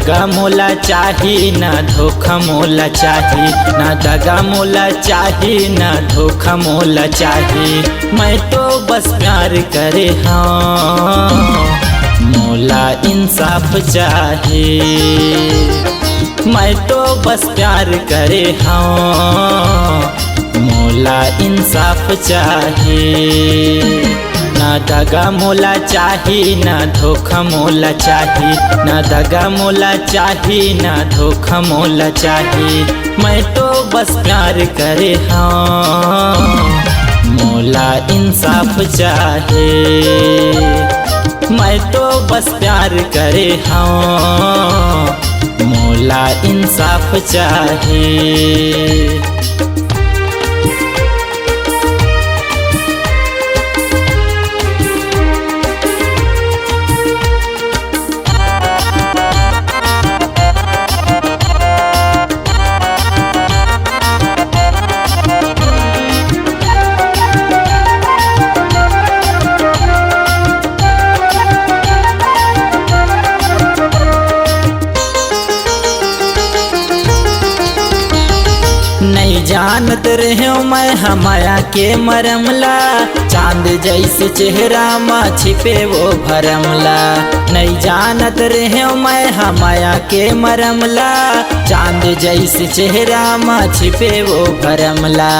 दगा मोला चाही ना धोखा मोला चाही, ना दगा मोला चाही ना धोखा मोला चाही। मैं तो बस प्यार करे हाँ, मोला इंसाफ चाहे। मैं तो बस प्यार करे हाँ, मोला इंसाफ चाहे। ना दगा मोला चाही ना धोखा मोला चाही, ना दगा मोला चाही ना धोखा मोला चाही। मैं तो बस प्यार करे हाँ, मोला इंसाफ चाहे। मैं तो बस प्यार करे हाँ, मोला इंसाफ चाहे। नहीं जानत रहे मैं हमाया के मरमला, चांद जैसे चेहरा में छिपे वो भरमला। नहीं जानत रहे मैं हमाया के मरमला, चांद जैसे चेहरा में छिपे वो भरमला।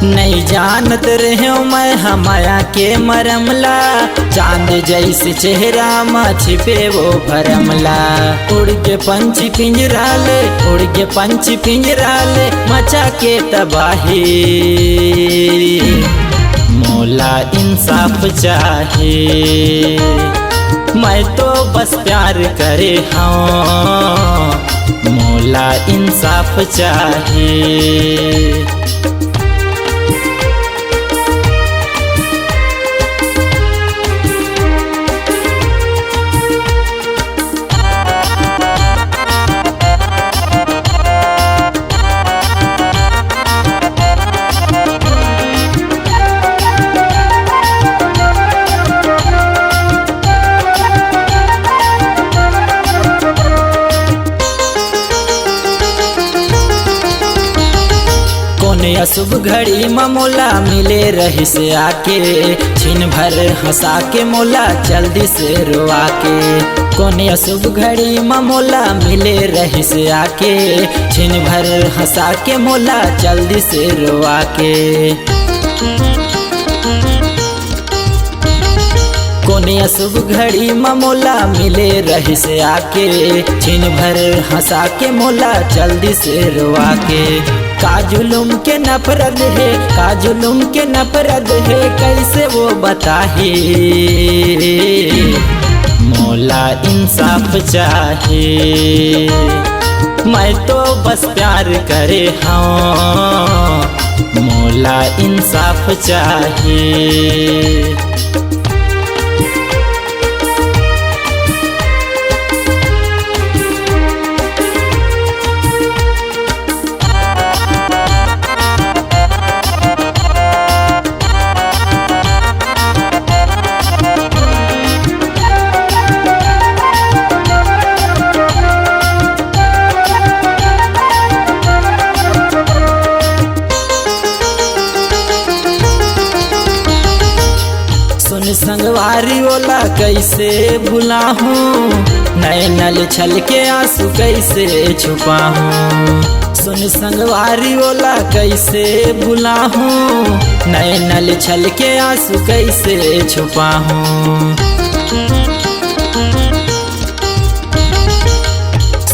नहीं जानत रहे मैं हमाया के मरमला, चांद जैसे चेहरा में छिपे वो भरमला। उड़ के पंछी पिंजरा ले, उड़ के पंछी पिंजरा ले, मचा के तबाही। मोला इंसाफ चाहे। मैं तो बस प्यार करे हाँ, मोला इंसाफ चाहे। शुभ घड़ी में मोला मिले रही से आके, छिन भर हंसा के मोला जल्दी से रुआ के। कोने शुभ घड़ी में मोला मिले रही से आके, छिन भर हंसा के मोला जल्दी से रुआ के। कोने शुभ घड़ी में मोला मिले रही से आके, छिन भर हंसा के मोला जल्दी से रुआ के। काजुलुम के नफरत है, काजुलुम के नफरत है, कैसे वो बताहे। मोला इंसाफ चाहे। मैं तो बस प्यार करे हाँ, मोला इंसाफ चाहे। संगवारी ओला कैसे भुला हूँ, नए नल छल के आंसू कैसे छुपा हूँ। सुन संगवारी ओला कैसे भुला हूँ, नए नल छल के आंसू कैसे छुपा हूँ।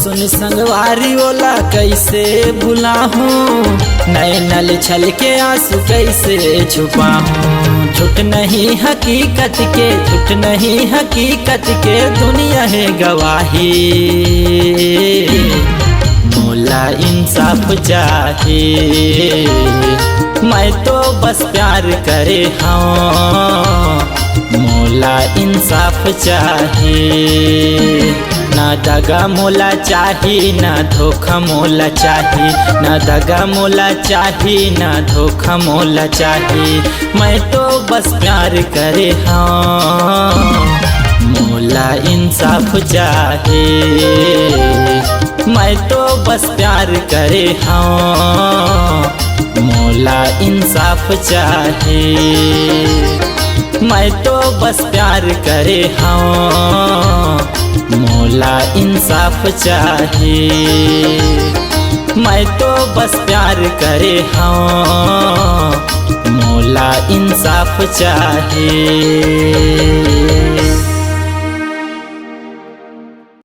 सुन संगवारी ओला कैसे भुला हूँ, नए नल छल के आंसू कैसे छुपा हूँ। झूठ नहीं हकीकत के, झूठ नहीं हकीकत के, दुनिया है गवाही। मोला इंसाफ चाहे। मैं तो बस प्यार करे हाँ, मोला इंसाफ चाहे। ना दगा मोला चाही ना धोखा मोला चाही, ना दगा मोला चाही ना धोखा मोला चाही। मैं तो बस प्यार करे हाँ, मोला इंसाफ चाहे। मैं तो बस प्यार करे हाँ, मोला इंसाफ चाहे। मैं तो बस प्यार करे हाँ, मोला इंसाफ चाहे। मैं तो बस प्यार करे हाँ, मोला इंसाफ चाहे।